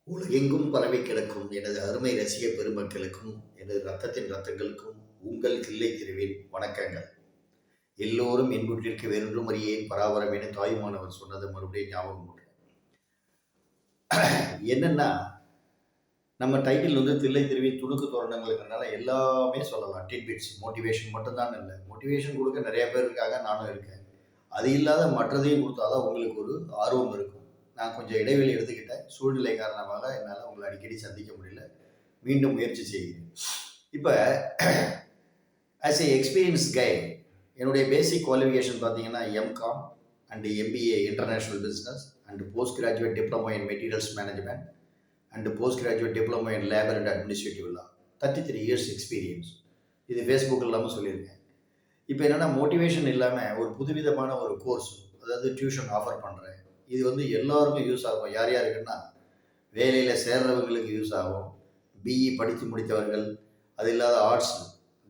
உலகெங்கும் பரவி கிடக்கும் எனது அருமை ரசிக பெருமக்களுக்கும் எனது ரத்தத்தின் ரத்தங்களுக்கும் உங்கள் தில்லை திருவின் வணக்கங்கள். எல்லோரும் என்புற்றிற்கு வென்றும் அறியேன் பராபரம் என தாயுமானவர் சொன்னது மறுபடியும் ஞாபகம் பண்றேன். என்னன்னா, நம்ம டைட்டில் வந்து தில்லை திருவின் துணுக்கு தோரணங்களுக்குனால எல்லாமே சொல்லலாம். டிட்பிட்ஸ் மோட்டிவேஷன் மட்டும்தான் இல்லை, மோட்டிவேஷன் கொடுக்க நிறைய பேர் இருக்காங்க, நானும் இருக்கேன். அது இல்லாத மற்றதையும் கொடுத்தாதான் உங்களுக்கு ஒரு ஆர்வம் இருக்கும். நான் கொஞ்சம் இடைவெளி எடுத்துக்கிட்டேன், சூழ்நிலை காரணமாக என்னால் உங்களை அடிக்கடி சந்திக்க முடியல. மீண்டும் முயற்சி செய்கிறேன். இப்போ ஆஸ் ஏ எக்ஸ்பீரியன்ஸ் கை, என்னுடைய பேசிக் குவாலிஃபிகேஷன் பார்த்தீங்கன்னா M Com and MBA international business and post graduate diploma in materials management and post graduate diploma in labour and administrative law. 33 years experience. இது ஃபேஸ்புக் இல்லாமல் சொல்லியிருக்கேன். இப்போ என்னென்னா, மோட்டிவேஷன் இல்லாமல் ஒரு புதுவிதமான ஒரு கோர்ஸ், அதாவது டியூஷன் ஆஃபர் பண்ணுறேன். இது வந்து எல்லாருக்கும் யூஸ் ஆகும். யார் யாருக்குன்னா, வேலையில் சேர்றவங்களுக்கு யூஸ் ஆகும். பிஇ படித்து முடித்தவர்கள், அது இல்லாத ஆர்ட்ஸ்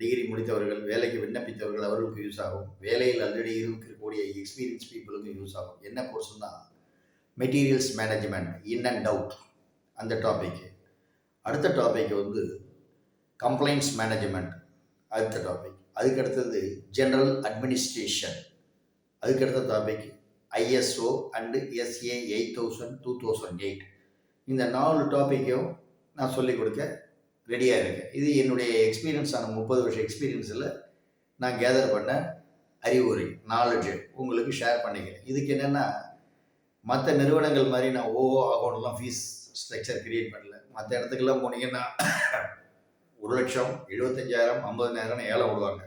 டிகிரி முடித்தவர்கள், வேலைக்கு விண்ணப்பித்தவர்கள், அவர்களுக்கு யூஸ் ஆகும். வேலையில் ஆல்ரெடி இருக்கக்கூடிய எக்ஸ்பீரியன்ஸ் பீப்புளுக்கும் யூஸ் ஆகும். என்ன கோர்ஸ்னா, materials management in and out, அந்த டாபிக். அடுத்த டாபிக் வந்து கம்ப்ளைண்ட்ஸ் மேனேஜ்மெண்ட், அடுத்த டாபிக். அதுக்கு அடுத்தது ஜெனரல் அட்மினிஸ்ட்ரேஷன், அதுக்கு அடுத்த டாபிக் ISO அண்டு SA 8000 2008. இந்த 4 டாப்பிக்கும் நான் சொல்லிக் கொடுக்க ரெடியாக இருக்கேன். இது என்னுடைய எக்ஸ்பீரியன்ஸான 30 வருஷம் எக்ஸ்பீரியன்ஸில் நான் கேதர் பண்ண அறிவுரை, நாலேஜு உங்களுக்கு ஷேர் பண்ணிக்கிறேன். இதுக்கு என்னென்னா, மற்ற நிறுவனங்கள் மாதிரி நான் ஆகணும்லாம் ஃபீஸ் ஸ்ட்ரக்சர் கிரியேட் பண்ணல. மற்ற இடத்துக்கெல்லாம் போனீங்கன்னா 1 லட்சம் 75,000 50,000 ஏலம் விடுவாங்க.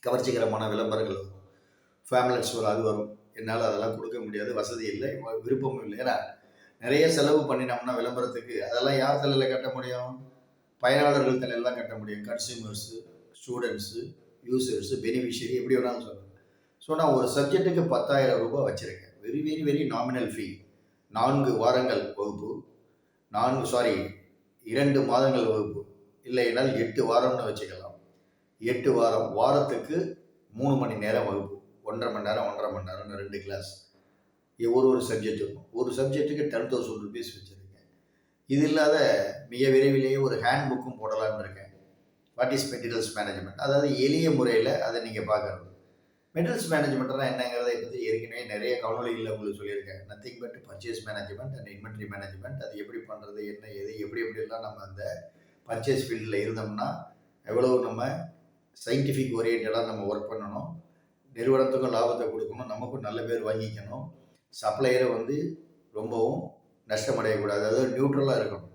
கவர்ச்சிகரமான விளம்பரங்கள் வரும், ஃபேமிலட்ஸ் வரும், அது வரும். என்னால் அதெல்லாம் கொடுக்க முடியாது, வசதி இல்லை, விருப்பமும் இல்லை. ஏன்னா நிறைய செலவு பண்ணினோம்னா விளம்பரத்துக்கு அதெல்லாம் யார் தலையில் கட்ட முடியும்? பயனாளர்கள் தலையில் தான் கட்ட முடியும். கன்சியூமர்ஸு, ஸ்டூடெண்ட்ஸு, யூசர்ஸு, பெனிஃபிஷியரி, எப்படி வேணாலும் சொல்லலாம். ஸோ நான் ஒரு சப்ஜெக்ட்டுக்கு 10,000 ரூபாய் வச்சுருக்கேன். வெரி வெரி வெரி நாமினல் ஃபீ. 4 வாரங்கள் வகுப்பு, 2 மாதங்கள் வகுப்பு, இல்லைனால் 8 வாரம்னு வச்சுக்கலாம். 8 வாரம், வாரத்துக்கு 3 மணி நேரம் வகுப்பு, 1.5 மணி நேரம் 2 கிளாஸ். ஒரு சப்ஜெக்ட்டுக்கும், ஒரு சப்ஜெக்ட்டுக்கு 10,000 ருபீஸ் வச்சுருக்கேன். இது இல்லாத மிக விரைவிலேயே ஒரு ஹேண்ட் புக்கும் போடலான்னு இருக்கேன். வாட் இஸ் மெட்டீரியல்ஸ் மேனேஜ்மெண்ட், அதாவது எளிய முறையில் அதை நீங்கள் பார்க்கறது. மெட்டீரியல்ஸ் மேனேஜ்மெண்ட்னா என்னங்கிறதை பற்றி ஏற்கனவே நிறைய காணொலிகளில் உங்களுக்கு சொல்லியிருக்கேன். Nothing but purchase management and inventory management. அது எப்படி பண்ணுறது, என்ன எது, எப்படிலாம் நம்ம அந்த பர்ச்சேஸ் ஃபீல்டில் இருந்தோம்னா எவ்வளவு நம்ம சயின்டிஃபிக் ஓரியன்டாக நம்ம ஒர்க் பண்ணணும், நிறுவனத்துக்கும் லாபத்தை கொடுக்கணும், நமக்கும் நல்ல பேர் வாங்கிக்கணும், சப்ளையரை வந்து ரொம்பவும் நஷ்டமடையக்கூடாது, அதாவது நியூட்ரலாக இருக்கணும்.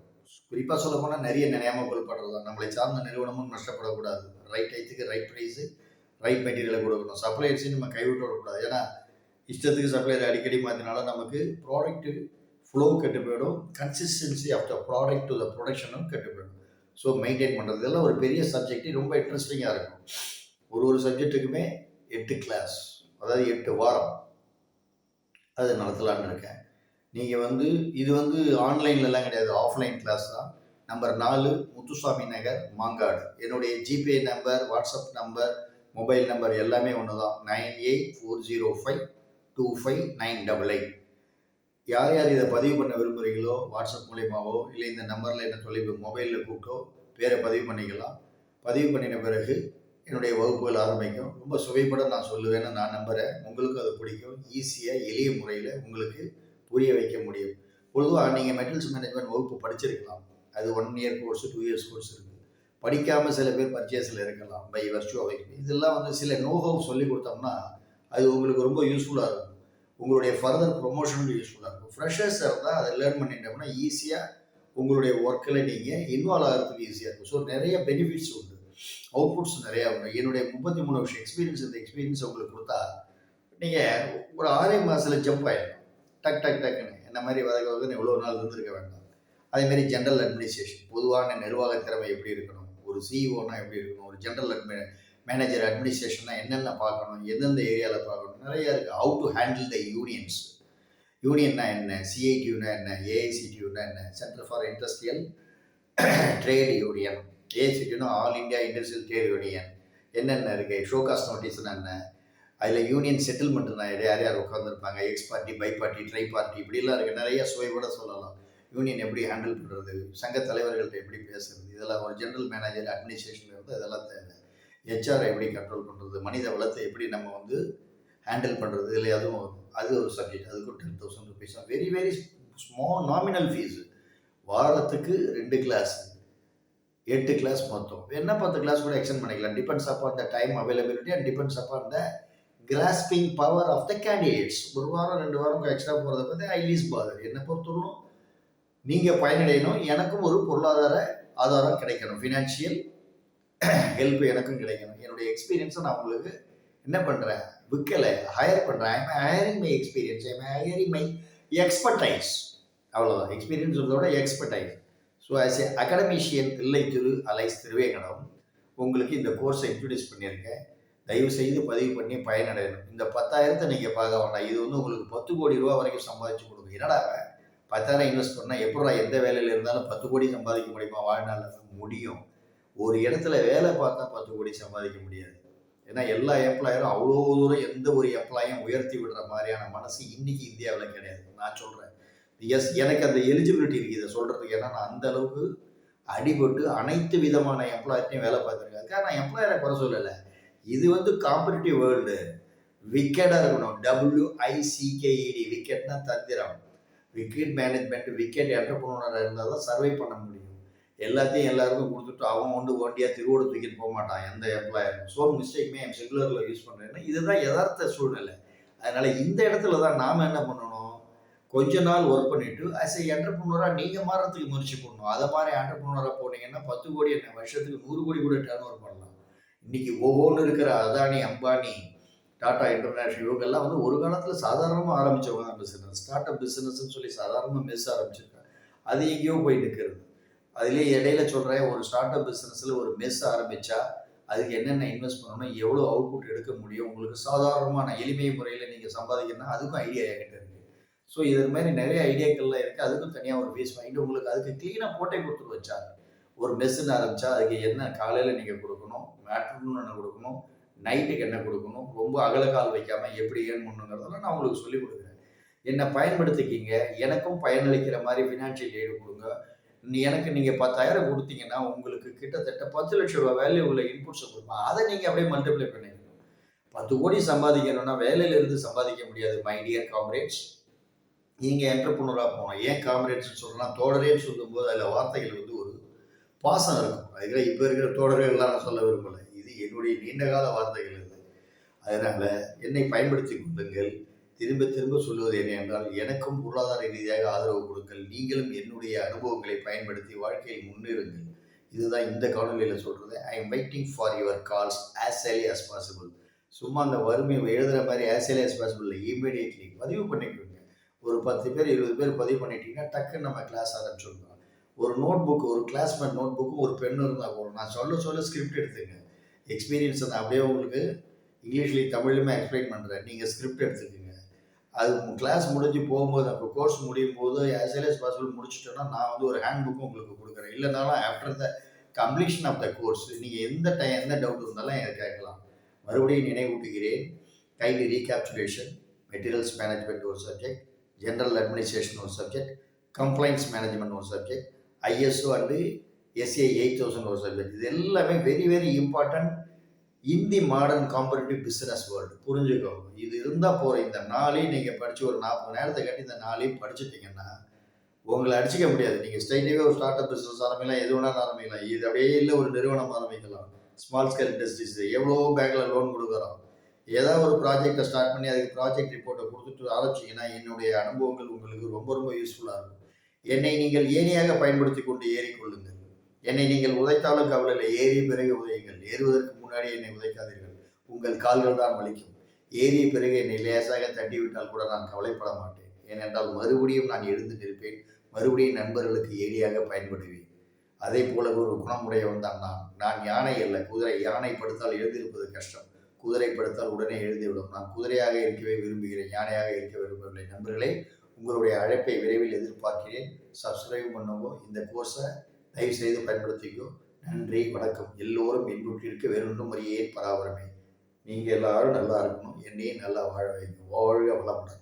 குறிப்பாக சொல்ல போனால் நிறைய நினையாமல் கொள்படுறது தான். நம்மளை சார்ந்த நிறுவனமும் நஷ்டப்படக்கூடாது. ரைட் டைத்துக்கு ரைட் ப்ரைஸு, ரைட் மெட்டீரியலை கொடுக்கணும். சப்ளையர்ஸையும் நம்ம கைவிட்டு விடக்கூடாது. ஏன்னா இஷ்டத்துக்கு சப்ளையர் அடிக்கடி மாற்றினாலும் நமக்கு ப்ராடக்ட்டு ஃப்ளோ கெட்டு போயிடும், consistency of the product to the ப்ரொடக்ஷனும் கெட்டு போயிடும். ஸோ மெயின்டைன் பண்ணுறது இதெல்லாம் ஒரு பெரிய சப்ஜெக்ட், ரொம்ப இன்ட்ரெஸ்டிங்காக இருக்கும். ஒரு சப்ஜெக்ட்டுக்குமே 8 கிளாஸ், அதாவது 8 வாரம் அது நடத்தலான்னு இருக்கேன். நீங்கள் வந்து இது வந்து ஆன்லைன்லலாம் கிடையாது, ஆஃப்லைன் கிளாஸ் தான். நம்பர் 4 முத்துசாமி நகர், மாங்காடு. என்னுடைய GPay number, WhatsApp number, mobile number எல்லாமே ஒன்று தான். 9840525988. யார் யார் இதை பதிவு பண்ண விரும்புகிறீங்களோ வாட்ஸ்அப் மூலியமாவோ இல்லை இந்த நம்பரில் என்ன சொல்லி மொபைலில் கூப்பிட்டோ பேரை பதிவு பண்ணிக்கலாம். பதிவு பண்ணின பிறகு என்னுடைய வகுப்புகள் ஆரம்பிக்கும். ரொம்ப சுவைப்பட நான் சொல்லுவேன்னு நான் நம்புகிறேன். உங்களுக்கும் அது பிடிக்கும். ஈஸியாக எளிய முறையில் உங்களுக்கு புரிய வைக்க முடியும். பொதுவாக நீங்கள் மெட்டீரியல்ஸ் மேனேஜ்மெண்ட் வகுப்பு படிச்சிருக்கலாம். அது 1 இயர் கோர்ஸு, 2 இயர்ஸ் கோர்ஸ் இருக்குது. படிக்காமல் சில பேர் பர்ச்சேஸில் இருக்கலாம் பை வர்ச்சு ஆஃப் எக்ஸ்பீரியன்ஸ். இதெல்லாம் வந்து சில நோஹவ் சொல்லி கொடுத்தோம்னா அது உங்களுக்கு ரொம்ப யூஸ்ஃபுல்லாக இருக்கும். உங்களுடைய ஃபர்தர் ப்ரொமோஷனுக்கு யூஸ்ஃபுல்லாக இருக்கும். ஃப்ரெஷர்ஸாக இருந்தால் அதை லேர்ன் பண்ணிட்டோம்னா ஈஸியாக உங்களுடைய ஒர்க்கில் நீங்கள் இன்வால்வ் ஆகிறதுக்கு ஈஸியாக இருக்கும். ஸோ நிறைய பெனிஃபிட்ஸ் உண்டு, அவுட்புட்ஸ் நிறையா உண்டு. என்னுடைய 33 வருஷம் எக்ஸ்பீரியன்ஸ், இந்த எக்ஸ்பீரியன்ஸ் உங்களுக்கு கொடுத்தா நீங்கள் ஒரு 6 மாதத்தில் ஜம்ப் ஆகிடணும். டக்குன்னு என்ன மாதிரி வதக்க எவ்வளோ நாள் இருந்திருக்க வேண்டாம். அதேமாதிரி ஜென்ரல் அட்மினிஸ்ட்ரேஷன், பொதுவான நிர்வாக திறமை எப்படி இருக்கணும், ஒரு சிஇஓனா எப்படி இருக்கணும், ஒரு ஜென்ரல் மேனேஜர் அட்மினிஸ்ட்ரேஷன்னா என்னென்ன பார்க்கணும், எந்தெந்த ஏரியாவில் பார்க்கணும், நிறையா இருக்குது. How to handle the unions, யூனியன்னா என்ன, சிஐடியூனா என்ன, ஏஐசிடியூனா என்ன, centre for industrial trade union, ஏஐசிடியூனா all India industrial trade union, என்னென்ன இருக்குது, ஷோகாஸ் நோட்டீஸ்னா என்ன, அதில் யூனியன் செட்டில்மெண்ட்னா யார் யார் உட்காந்துருப்பாங்க, X party, Y party, tri party, இப்படிலாம் இருக்குது. நிறைய சுவைபட சொல்லலாம். யூனியன் எப்படி ஹேண்டில் பண்ணுறது, சங்க தலைவர்கள்ட்ட எப்படி பேசுறது, இதெல்லாம் ஒரு ஜென்ரல் மேனேஜர் அட்மினிஸ்ட்ரேஷனில் இருந்து இதெல்லாம் தேவை. ஹெச்ஆரை எப்படி கண்ட்ரோல் பண்ணுறது, மனித வளத்தை எப்படி நம்ம வந்து ஹேண்டில் பண்ணுறது, இதில் அதுவும் வரும். அது ஒரு சப்ஜெக்ட். அதுக்கும் 10,000 rupees. Very very small nominal fees. வாரத்துக்கு 2 கிளாஸ், 8 கிளாஸ் மொத்தம். என்ன 10 கிளாஸ் கூட எக்ஸ்டெண்ட் பண்ணிக்கலாம். Depends upon the time availability and depends upon the grasping power of the candidates. ஒரு வாரம் 2 வாரம் எக்ஸ்ட்ரா போகிறத பற்றி ஐ லீஸ் பாதர். என்னை பொறுத்தவரைக்கும் நீங்கள் பயனடையணும், எனக்கும் ஒரு பொருளாதார ஆதாரம் கிடைக்கணும், ஃபினான்ஷியல் ஹெல்ப் எனக்கும் கிடைக்கணும். என்னுடைய எக்ஸ்பீரியன்ஸை நான் உங்களுக்கு என்ன பண்ணுறேன், விற்கலை, ஹையர் பண்ணுறேன். I am hiring my experience, I am hiring my expertise. அவ்வளோதான். எக்ஸ்பீரியன்ஸோட expertise. So as a academician Thillai Thiru alias Thiruvengadam உங்களுக்கு இந்த கோர்ஸை இன்ட்ரடியூஸ் பண்ணியிருக்கேன். தயவு செய்து பதிவு பண்ணி பயனடையணும். இந்த 10,000 நீங்கள் பார்க்க வேண்டாம். இது வந்து உங்களுக்கு 10 கோடி ரூபா வரைக்கும் சம்பாதிச்சு கொடுக்கும். என்னடா 10,000 இன்வெஸ்ட் பண்ணால் எப்படா எந்த வேலையில் இருந்தாலும் 10 கோடி சம்பாதிக்க முடியுமா? வாழ்நாள் முடியும். ஒரு இடத்துல வேலை பார்த்தா 10 கோடி சம்பாதிக்க முடியாது. ஏன்னா எல்லா எம்ப்ளாயரும் அவ்வளோ தூரம் எந்த ஒரு எம்ப்ளாயும் உயர்த்தி விடுற மாதிரியான மனசு இன்னைக்கு இந்தியாவில் கிடையாது. நான் சொல்கிறேன், எஸ், எனக்கு அந்த எலிஜிபிலிட்டி இருக்குது இதை சொல்கிறதுக்கு. ஏன்னா நான் அந்த அளவுக்கு அடிபட்டு அனைத்து விதமான எம்ப்ளாயர்ட்டையும் வேலை பார்த்துருக்கேன். நான் எம்ப்ளாயரை குறை சொல்லலை. இது வந்து காம்படிட்டிவ் வேர்ல்டு. விக்கெட்டாக இருக்கணும். WICKED. விக்கெட்னா தந்திரம். விக்கெட் மேனேஜ்மெண்ட், விக்கெட் என்டர்பிரனராக இருந்தால் தான் சர்வை பண்ண முடியும். எல்லாத்தையும் எல்லாருக்கும் கொடுத்துட்டு அவன் ஒன்று ஒண்டியாக திருவோடு தூக்கிட்டு போக மாட்டான் எந்த எம்ப்ளாயரும். ஸோ மிஸ்டேக்மே என் செகுலரில் யூஸ் பண்ணுறேன்னா இதுதான் யதார்த்த சூழ்நிலை. அதனால் இந்த இடத்துல தான் நாம் என்ன பண்ணணும், கொஞ்ச நாள் ஒர்க் பண்ணிவிட்டு ஆஸ் ஏ என்டர்பிரனராக நீங்கள் மாறத்துக்கு முயற்சி பண்ணணும். அதை மாதிரி என்டர்பிரனராக போனீங்கன்னா 10 கோடி என்ன வருஷத்துக்கு 100 கோடி கூட டர்ன் ஓவர் பண்ணலாம். இன்னைக்கு ஒவ்வொன்று இருக்கிற அதானி, அம்பானி, டாடா இன்டர்நேஷனல் இவங்கெல்லாம் வந்து ஒரு காலத்தில் சாதாரணமாக ஆரம்பித்தவங்க தான் பிஸ்னஸ். ஸ்டார்ட் அப் பிஸ்னஸ்ன்னு சொல்லி சாதாரணமாக மெஸ் ஆரம்பிச்சிருக்காங்க. அது எங்கேயோ போய் நிற்கிறது. அதுலேயே இடையில சொல்கிறேன், ஒரு ஸ்டார்ட் அப் பிஸ்னஸில் ஒரு மெஸ் ஆரம்பித்தா அதுக்கு என்னென்ன இன்வெஸ்ட் பண்ணணும், எவ்வளோ அவுட்புட் எடுக்க முடியும், உங்களுக்கு சாதாரணமான எளிமை முறையில் நீங்கள் சம்பாதிக்கணும்னா அதுக்கும் ஐடியா என்கிட்ட இருக்குது. ஸோ இது மாதிரி நிறைய ஐடியாக்கள்லாம் இருக்குது. அதுக்கும் தனியாக ஒரு ஃபீஸ் வாங்கிட்டு உங்களுக்கு அதுக்கு க்ளீனாக போட்டே கொடுத்துட்டு வச்சா. ஒரு மெஸ்ஸுன்னு ஆரம்பித்தா அதுக்கு என்ன காலையில் நீங்கள் கொடுக்கணும், ஆஃப்டர்நூன் என்ன கொடுக்கணும், நைட்டுக்கு என்ன கொடுக்கணும், ரொம்ப அகலக்கால் வைக்காமல் எப்படி ஏன் பண்ணுங்கிறதெல்லாம் நான் உங்களுக்கு சொல்லிக் கொடுக்குறேன். என்னை பயன்படுத்திக்கிங்க. எனக்கும் பயனளிக்கிற மாதிரி ஃபினான்ஷியல் எய்டு கொடுங்க. எனக்கு நீங்கள் 10,000 கொடுத்தீங்கன்னா உங்களுக்கு கிட்டத்தட்ட 10 லட்சம் ரூபா வேல்யூ உள்ள இன்புட்ஸை கொடுப்பேன். அதை நீங்கள் அப்படியே மல்டிப்ளை பண்ணிக்கணும். 10 கோடி சம்பாதிக்கணும்னா வேலையிலிருந்து சம்பாதிக்க முடியாது மை டியர் காம்ரேட்ஸ். நீங்கள் என்டர்பிரனராக போகணும். ஏன் காம்ரேட்ஸ்னு சொல்கிறேன்னா, தோழரேன்னு சொல்லும்போது அதில் வார்த்தைகள் வந்து ஒரு பாசம் இருக்கும். அதுக்காக இப்போ இருக்கிற தோழர்கள்லாம் நான் சொல்ல விரும்பலை. இது என்னுடைய நீண்டகால வார்த்தைகள் இது. அதனால் என்னை பயன்படுத்தி கொள்ளுங்கள். திரும்ப திரும்ப சொல்லுவது என்ன என்றால், எனக்கும் பொருளாதார ரீதியாக ஆதரவு கொடுங்கள். நீங்களும் என்னுடைய அனுபவங்களை பயன்படுத்தி வாழ்க்கையில் முன்னேறுங்கள். இதுதான் இந்த காணொலியில் சொல்கிறது. I am waiting for your calls as early as possible. சும்மா அந்த வறுமை எழுதுகிற மாதிரி as early as possible immediately பதிவு பண்ணிக்கோங்க. ஒரு 10 பேர் 20 பேர் பதிவு பண்ணிட்டீங்கன்னா டக்குன்னு நம்ம கிளாஸ் ஆரம்பிச்சிடலாம். ஒரு நோட் புக், ஒரு கிளாஸ்மேட் நோட் புக்கும் ஒரு பெண்ணும் இருந்தால் போதும். நான் சொல்ல ஸ்கிரிப்ட் எடுத்துங்க. எக்ஸ்பீரியன்ஸை நான் அப்படியே உங்களுக்கு இங்கிலீஷ்லேயும் தமிழ்லையுமே எக்ஸ்பிளைன் பண்ணுறேன். நீங்கள் ஸ்கிரிப்ட் எடுத்துக்கோங்க. அது கிளாஸ் முடிஞ்சு போகும்போது, அப்போ கோர்ஸ் முடியும் போது ஆஸ் ஏர்லி ஆஸ் பாசிபிள் முடிச்சுட்டோன்னா நான் வந்து ஒரு ஹேண்ட் புக்கும் உங்களுக்கு கொடுக்குறேன். இல்லைனாலும் after the completion of the course நீங்கள் எந்த டவுட் இருந்தாலும் எனக்கு கேட்கலாம். மறுபடியும் நினைவூட்டுகிறேன். கைண்ட்லி ரீகேப்சுலேஷன், மெட்டீரியல்ஸ் மேனேஜ்மெண்ட் ஒரு சப்ஜெக்ட், ஜென்ரல் அட்மினிஸ்ட்ரேஷன் ஒரு சப்ஜெக்ட், கம்ப்ளைண்ட்ஸ் மேனேஜ்மெண்ட் ஒரு சப்ஜெக்ட், ISO அண்டு SA 8000 ஒரு சப்ஜெக்ட். இது எல்லாமே very very important in the modern competitive business world. புரிஞ்சுக்கோங்க. இது இருந்தால் போகிற இந்த நாளையும் நீங்கள் படித்து ஒரு 40 நேரத்தை கட்டி இந்த நாளையும் படிச்சுட்டிங்கன்னா உங்களை அடிச்சிக்க முடியாது. நீங்கள் ஸ்ட்ரைட்டாகவே ஒரு ஸ்டார்ட் அப் பிஸ்னஸ் ஆரம்பிக்கலாம், எது வேணாலும் ஆரம்பிக்கலாம். இது அப்படியே இல்லை, ஒரு நிறுவனம் ஆரம்பிக்கலாம். ஸ்மால் ஸ்கேல் இண்டஸ்ட்ரீஸ் எவ்வளோ பேங்க்கில் லோன் கொடுக்குறோம். ஏதாவது ஒரு ப்ராஜெக்டை ஸ்டார்ட் பண்ணி அதுக்கு ப்ராஜெக்ட் ரிப்போர்ட்டை கொடுத்துட்டு ஆரம்பிச்சிங்கன்னா என்னுடைய அனுபவங்கள் உங்களுக்கு ரொம்ப ரொம்ப யூஸ்ஃபுல்லாக இருக்கும். என்னை நீங்கள் ஏணியாக பயன்படுத்தி கொண்டு ஏறிக்கொள்ளுங்கள். என்னை நீங்கள் உதைத்தாலும் கவலை, ஏறிய பிறகு உதையுங்கள். ஏறுவதற்கு முன்னாடி என்னை உதைக்காதீர்கள். உங்கள் கால்கள் தான் வலிக்கும். ஏறிய பிறகு என்னை லேசாக தட்டிவிட்டால் கூட நான் கவலைப்பட மாட்டேன். ஏனென்றால் மறுபடியும் நான் எழுந்து நிற்பேன். மறுபடியும் நண்பர்களுக்கு ஏரியாக பயன்படுவேன். அதே போல ஒரு குணமுடையவன் தான் நான் யானை அல்ல, குதிரை. யானை படுத்தால் எழுந்திருப்பது கஷ்டம், குதிரை படுத்தால் உடனே எழுந்துவிடும். நான் குதிரையாக இருக்கவே விரும்புகிறேன், யானையாக இருக்க விரும்பவில்லை. நண்பர்களே, உங்களுடைய அழைப்பை விரைவில் எதிர்பார்க்கிறேன். சப்ஸ்கிரைப் பண்ணுங்க. இந்த கோர்ஸை தயவு செய்து பயன்படுத்திக்கோ. நன்றி, வணக்கம். எல்லோரும் இன்புற்றிருக்க வேறொன்றும் அறியேன் பராபரமே. நீங்கள் எல்லாரும் நல்லா இருக்கணும், என்னையும் நல்லா வாழ வைங்க. வாழ்க வளமுடன்.